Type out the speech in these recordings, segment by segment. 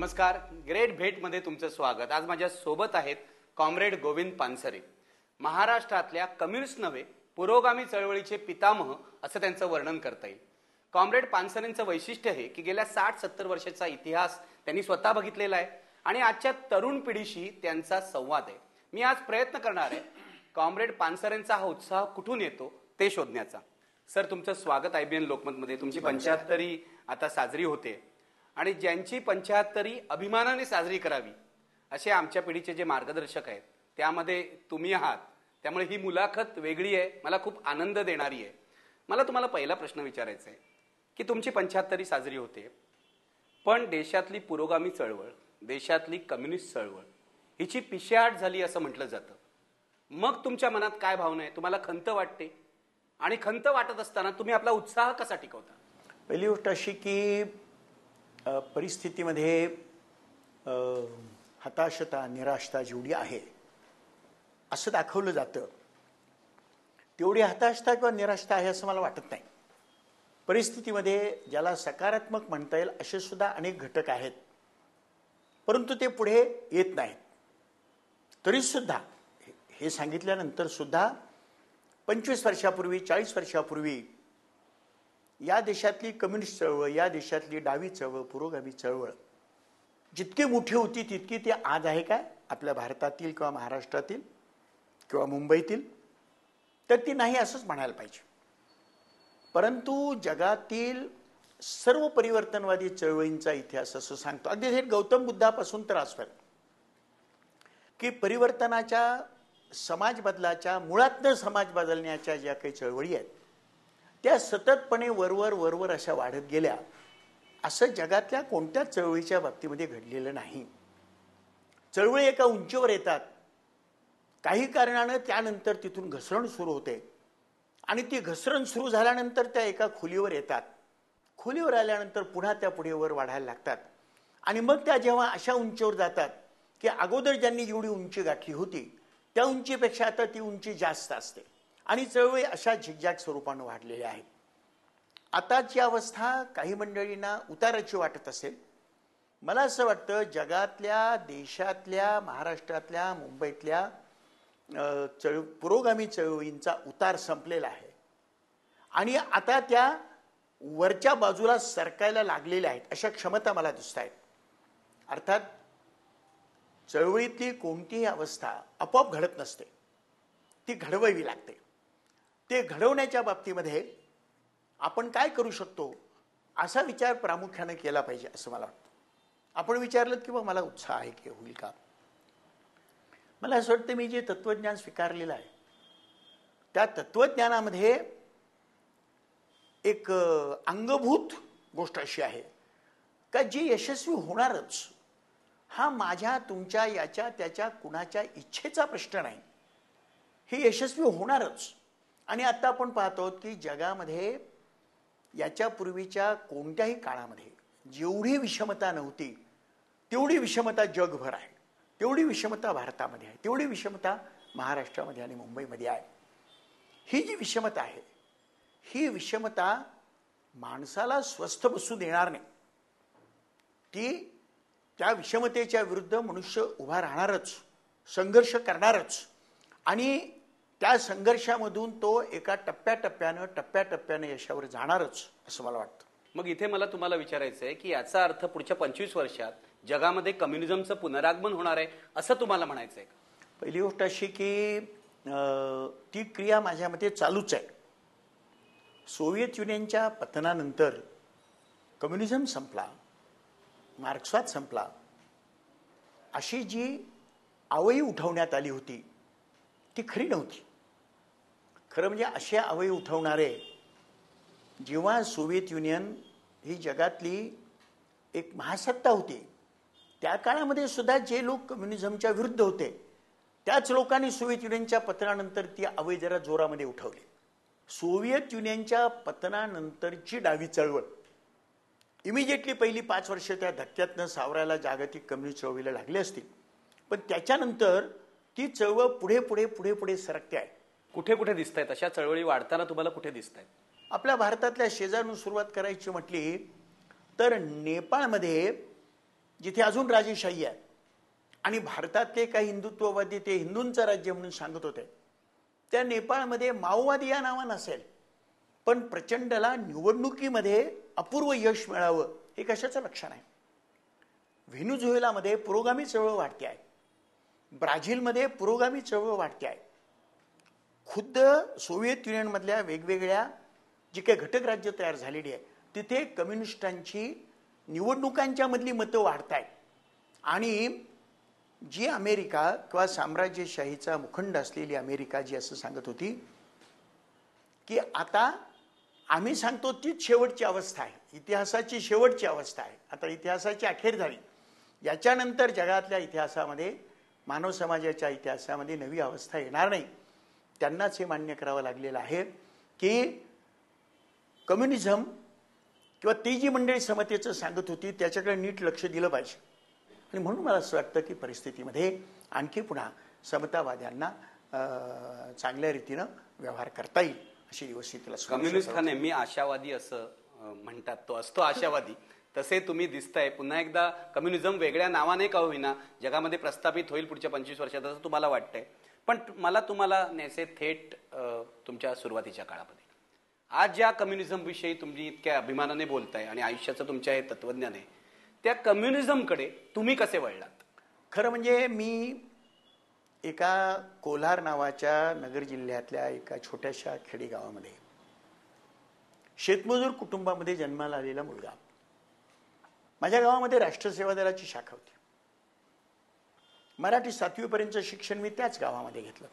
नमस्कार. ग्रेट भेटमध्ये तुमचं स्वागत. आज माझ्या सोबत आहेत कॉम्रेड गोविंद पानसरे. महाराष्ट्रातल्या कम्युनिस्ट नव्हे पुरोगामी चळवळीचे पितामह असं त्यांचं वर्णन करता येईल. कॉम्रेड पानसरेंचं वैशिष्ट्य हे की गेल्या 60-70 वर्षाचा इतिहास त्यांनी स्वतः बघितलेला आहे आणि आजच्या तरुण पिढीशी त्यांचा संवाद आहे. मी आज प्रयत्न करणार आहे कॉम्रेड पानसरेंचा हा उत्साह कुठून येतो ते शोधण्याचा. सर, तुमचं स्वागत IBN लोकमतमध्ये. तुमची 75वी आता साजरी होते आणि ज्यांची 75वी अभिमानाने साजरी करावी असे आमच्या पिढीचे जे मार्गदर्शक आहेत त्यामध्ये तुम्ही आहात. त्यामुळे ही मुलाखत वेगळी आहे, मला खूप आनंद देणारी आहे. मला तुम्हाला पहिला प्रश्न विचारायचा आहे की तुमची 75वी साजरी होते, पण देशातली पुरोगामी चळवळ, देशातली कम्युनिस्ट चळवळ हिची पिशेहाट झाली असं म्हटलं जातं. मग तुमच्या मनात काय भावना आहे? तुम्हाला खंत वाटते? आणि खंत वाटत असताना तुम्ही आपला उत्साह कसा टिकवता? पहिली गोष्ट अशी की परिस्थितीमध्ये हताशता, निराशता जेवढी आहे असं दाखवलं जातं, तेवढी हताशता किंवा निराशता आहे असं मला वाटत नाही. परिस्थितीमध्ये ज्याला सकारात्मक म्हणता येईल असे सुद्धा अनेक घटक आहेत, परंतु ते पुढे येत नाहीत. तरीसुद्धा हे सांगितल्यानंतर सुद्धा 25 वर्षापूर्वी, 40 वर्षापूर्वी या देशातली कम्युनिस्ट चळवळ, या देशातली डावी चळवळ, पुरोगामी चळवळ जितकी मोठी होती तितकी ती आज आहे काय आपल्या भारतातील किंवा महाराष्ट्रातील किंवा मुंबईतील? तर ती नाही असंच म्हणायला पाहिजे. परंतु जगातील सर्व परिवर्तनवादी चळवळींचा इतिहास असं सांगतो, अगदी हे गौतम बुद्धापासून तर आजपर्यंत, की परिवर्तनाच्या, समाज बदलाच्या, मुळातनं समाज बदलण्याच्या ज्या काही चळवळी आहेत त्या सततपणे वरवर अशा वाढत गेल्या. असं जगातल्या कोणत्याच चळवळीच्या बाबतीमध्ये घडलेलं नाही. चळवळी एका उंचीवर येतात, काही कारणानं त्यानंतर तिथून घसरण सुरू होते आणि ती घसरण सुरू झाल्यानंतर त्या एका खोलीवर येतात. खोलीवर आल्यानंतर पुन्हा त्या पुढे वर वाढायला लागतात आणि मग त्या जेव्हा अशा उंचीवर जातात की अगोदर ज्यांनी जेवढी उंची गाठली होती त्या उंचीपेक्षा आता ती उंची जास्त असते आणि चळवळी अशा झिगझॅग स्वरूपानं वाढलेल्या आहेत. आताची अवस्था काही मंडळींना उताराची वाटत असेल. मला असं वाटतं जगातल्या, देशातल्या, महाराष्ट्रातल्या, मुंबईतल्या पुरोगामी चळवळींचा उतार संपलेला आहे आणि आता त्या वरच्या बाजूला सरकायला लागलेल्या आहेत अशा क्षमता मला दिसत आहेत. अर्थात चळवळीतली कोणतीही अवस्था आपोआप घडत नसते, ती घडवावी लागते. ते घडवण्याच्या बाबतीमध्ये आपण काय करू शकतो असा विचार प्रामुख्याने केला पाहिजे असं मला वाटतं. आपण विचारलं की मला उत्साह आहे की होईल का? मला असं वाटतं मी जे तत्वज्ञान स्वीकारलेलं आहे त्या तत्वज्ञानामध्ये एक अंगभूत गोष्ट अशी आहे का जी यशस्वी होणारच. हा माझ्या, तुमच्या, याच्या त्याच्या कुणाच्या इच्छेचा प्रश्न नाही, हे यशस्वी होणारच. आणि आता आपण पाहतो की जगामध्ये याच्या पूर्वीच्या कोणत्याही काळामध्ये जेवढी विषमता नव्हती तेवढी विषमता जगभर आहे, तेवढी विषमता भारतामध्ये आहे, तेवढी विषमता महाराष्ट्रामध्ये आणि मुंबईमध्ये आहे. ही जी विषमता आहे ही विषमता माणसाला स्वस्थ बसू देणार नाही. ती त्या विषमतेच्या विरुद्ध मनुष्य उभा राहणारच, संघर्ष करणारच आणि त्या संघर्षामधून तो एका टप्प्याटप्प्यानं यशावर जाणारच असं मला वाटतं. मग इथे मला तुम्हाला विचारायचं आहे की याचा अर्थ पुढच्या 25 वर्षात जगामध्ये कम्युनिझमचं पुनरागमन होणार आहे असं तुम्हाला म्हणायचं आहे का? पहिली गोष्ट अशी की ती क्रिया माझ्या मते चालूच आहे. सोव्हिएत युनियनच्या पतनानंतर कम्युनिझम संपला, मार्क्सवाद संपला, अशी जी आवई उठवण्यात आली होती ती खरी नव्हती. खरं म्हणजे अशा आवई उठवणारे जेव्हा सोव्हिएत युनियन ही जगातली एक महासत्ता होती त्या काळामध्ये सुद्धा जे लोक कम्युनिझमच्या विरुद्ध होते त्याच लोकांनी सोव्हिएत युनियनच्या पतनानंतर ती आवई जरा जोरामध्ये उठवली. सोव्हिएत युनियनच्या पतनानंतरची डावी चळवळ इमिजिएटली पहिली 5 वर्ष त्या धक्क्यातनं सावरायला जागतिक कम्युनिस्ट चळवळीला लागली असतील, पण त्याच्यानंतर ती चळवळ पुढे सरकते आहे. कुठे कुठे दिसत आहेत अशा चळवळी वाढताना? तुम्हाला कुठे दिसत आहेत? आपल्या भारतातल्या शेजारून सुरुवात करायची म्हटली तर नेपाळमध्ये जिथे अजून राजेशाही आहे आणि भारतातले काही हिंदुत्ववादी ते हिंदूंचं राज्य म्हणून सांगत होते, त्या नेपाळमध्ये माओवादी या नावा नसेल, पण प्रचंडला निवडणुकीमध्ये अपूर्व यश मिळावं हे कशाचं लक्षण आहे? व्हेनेझुएलामध्ये पुरोगामी चळवळ वाढते आहे, ब्राझीलमध्ये पुरोगामी चळवळ वाढते आहे, खुद्द सोव्हिएत युनियनमधल्या वेगवेगळ्या जी काही घटक राज्य तयार झालेली आहे तिथे कम्युनिस्टांची निवडणुकांच्या मधली मतं वाढत आहेत. आणि जी अमेरिका किंवा साम्राज्यशाहीचा मुखंड असलेली अमेरिका जी असं सांगत होती की आता आम्ही सांगतो तीच शेवटची अवस्था आहे, इतिहासाची शेवटची अवस्था आहे, आता इतिहासाची अखेर झाली, याच्यानंतर जगातल्या इतिहासामध्ये मानव समाजाच्या इतिहासामध्ये नवी अवस्था येणार नाही, त्यांनाच हे मान्य करावं लागलेलं आहे की कम्युनिझम किंवा ती जी मंडळी समतेचं सांगत होती त्याच्याकडे नीट लक्ष दिलं पाहिजे. आणि म्हणून मला असं वाटतं की परिस्थितीमध्ये आणखी पुन्हा समतावाद्यांना चांगल्या रीतीनं व्यवहार करता येईल अशी व्यवस्थितीला. कम्युनिस्ट हा नेहमी आशावादी असं म्हणतात, तो असतो आशावादी, तसे तुम्ही दिसताय. पुन्हा एकदा कम्युनिझम वेगळ्या नावाने का होईना जगामध्ये प्रस्थापित होईल पुढच्या 25 वर्षात असं तुम्हाला वाटतंय. पण मला तुम्हाला नेसे थेट तुमच्या सुरुवातीच्या काळामध्ये आज ज्या कम्युनिझम विषयी तुम्ही इतक्या अभिमानाने बोलताय आणि आयुष्याचं तुमच्या हे तत्वज्ञान आहे, त्या कम्युनिझमकडे तुम्ही कसे वळलात? खरं म्हणजे मी एका कोल्हार नावाच्या नगर जिल्ह्यातल्या एका छोट्याशा खेडेगावामध्ये शेतमजूर कुटुंबामध्ये जन्माला आलेला मुलगा. माझ्या गावामध्ये राष्ट्र सेवा दलाची शाखा होती. मराठी 7वी पर्यंतचं शिक्षण मी त्याच गावामध्ये घेतलं.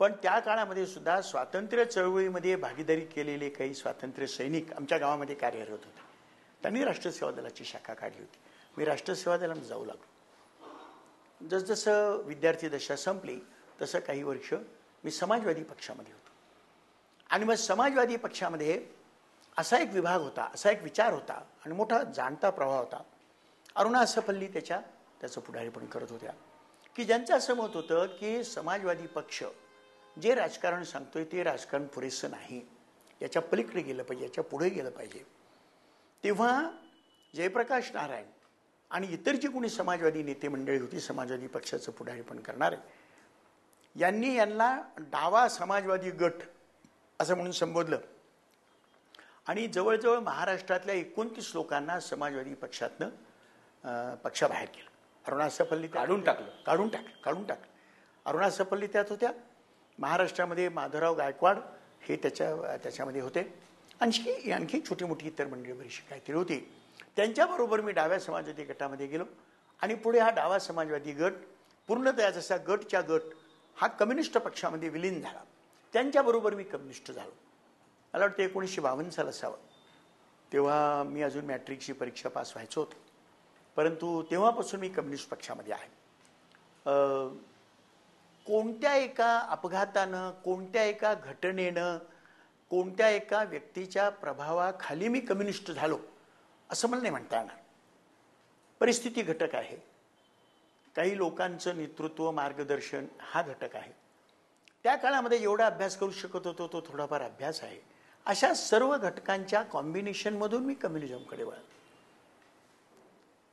पण त्या काळामध्ये सुद्धा स्वातंत्र्य चळवळीमध्ये भागीदारी केलेले काही स्वातंत्र्य सैनिक आमच्या गावामध्ये कार्यरत होते. त्यांनी राष्ट्र सेवा दलाची शाखा काढली होती. मी राष्ट्र सेवा दलात जाऊ लागलो. जसजसं विद्यार्थी दशा संपली तसं काही वर्ष मी समाजवादी पक्षामध्ये होतो. आणि मग समाजवादी पक्षामध्ये असा एक विभाग होता, असा एक विचार होता आणि मोठा जाणता प्रवाह होता. अरुणा असफल्ली त्याचं पुढारीपण करत होत्या की ज्यांचं असं मत होतं की समाजवादी पक्ष जे राजकारण सांगतोय ते राजकारण पुरेसं नाही, याच्या पलीकडे गेलं पाहिजे, याच्या पुढे गेलं पाहिजे. तेव्हा जयप्रकाश नारायण आणि इतर जी कोणी समाजवादी नेते मंडळी होती समाजवादी पक्षाचं पुढारीपण करणारे, यांना डावा समाजवादी गट असं म्हणून संबोधलं आणि जवळजवळ महाराष्ट्रातल्या 29 लोकांना समाजवादी पक्षातनं पक्षाबाहेर केलं. अरुणा असफल्ली काढून टाकलं. अरुणा असफल्ली त्यात होत्या. महाराष्ट्रामध्ये माधवराव गायकवाड हे त्याच्यामध्ये होते. आणखी छोटी मोठी इतर मंडळी बरीचशी काहीतरी होती. त्यांच्याबरोबर मी डाव्या समाजवादी गटामध्ये गेलो आणि पुढे हा डावा समाजवादी गट पूर्णतः जसा गटच्या गट हा कम्युनिस्ट पक्षामध्ये विलीन झाला. त्यांच्याबरोबर मी कम्युनिस्ट झालो. मला वाटतं 1952 साल असावं. तेव्हा मी अजून मॅट्रिकची परीक्षा पास व्हायचो होतो. परंतु तेव्हापासून मी कम्युनिस्ट पक्षामध्ये आहे. कोणत्या एका अपघातानं, कोणत्या एका घटनेनं, कोणत्या एका व्यक्तीच्या प्रभावाखाली मी कम्युनिस्ट झालो असं मला नाही म्हणता येणार. परिस्थिती घटक आहे, काही लोकांचं नेतृत्व मार्गदर्शन हा घटक आहे. त्या काळामध्ये एवढा अभ्यास करू शकत होतो तो थोडाफार अभ्यास आहे. अशा सर्व घटकांच्या कॉम्बिनेशनमधून मी कम्युनिझमकडे वळलो.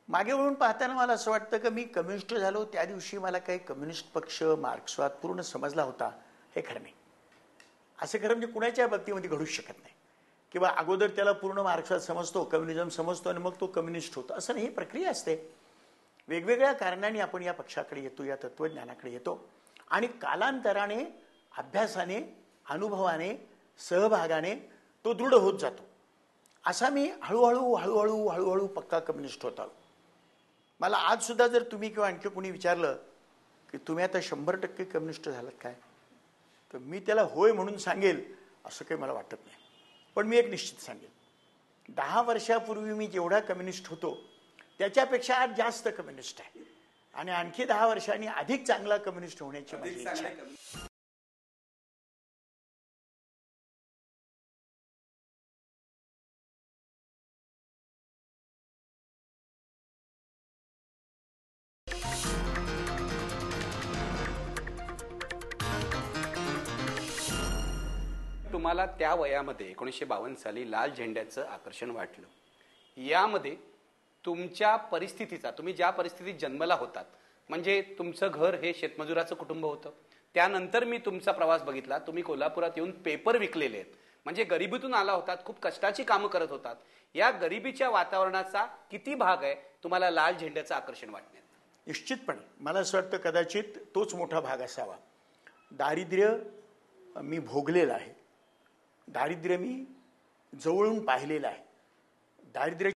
मागे वळून पाहताना मला असं वाटतं की मी कम्युनिस्ट झालो त्या दिवशी मला काही कम्युनिस्ट पक्ष मार्क्सवाद पूर्ण समजला होता हे खरं नाही. असं खरं म्हणजे कुणाच्या बाबतीमध्ये घडूच शकत नाही किंवा अगोदर त्याला पूर्ण मार्क्सवाद समजतो, कम्युनिझम समजतो आणि मग तो कम्युनिस्ट होतो असं नाही. ही प्रक्रिया असते. वेगवेगळ्या कारणांनी आपण या पक्षाकडे येतो, या तत्वज्ञानाकडे येतो आणि कालांतराने अभ्यासाने, अनुभवाने, सहभागाने तो दृढ होत जातो. असा मी हळूहळू पक्का कम्युनिस्ट होत आलो. मला आज सुद्धा जर तुम्ही किंवा आणखी कोणी विचारलं की तुम्ही आता 100% कम्युनिस्ट झालात काय, तर मी त्याला होय म्हणून सांगेल असं काही मला वाटत नाही. पण मी एक निश्चित सांगेल, 10 वर्षापूर्वी मी जेवढा कम्युनिस्ट होतो त्याच्यापेक्षा आज जास्त कम्युनिस्ट आहे आणि आणखी 10 वर्षांनी अधिक चांगला कम्युनिस्ट होण्याची माझी इच्छा आहे. तुम्हाला त्या वयामध्ये 1952 साली लाल झेंड्याचं आकर्षण वाटलं. यामध्ये तुमच्या परिस्थितीचा, तुम्ही ज्या परिस्थितीत जन्मला होतात, म्हणजे तुमचं घर हे शेतमजुराचं कुटुंब होतं, त्यानंतर मी तुमचा प्रवास बघितला, तुम्ही कोल्हापुरात येऊन पेपर विकलेले आहेत, म्हणजे गरिबीतून आला होतात, खूप कष्टाची कामं करत होतात. या गरिबीच्या वातावरणाचा किती भाग आहे तुम्हाला लाल झेंड्याचं आकर्षण वाटण्यात? निश्चितपणे मला असं वाटतं कदाचित तोच मोठा भाग असावा. दारिद्र्य मी भोगलेलं आहे, दारिद्र्य मी जवळून पाहिलेलं आहे. दारिद्र्य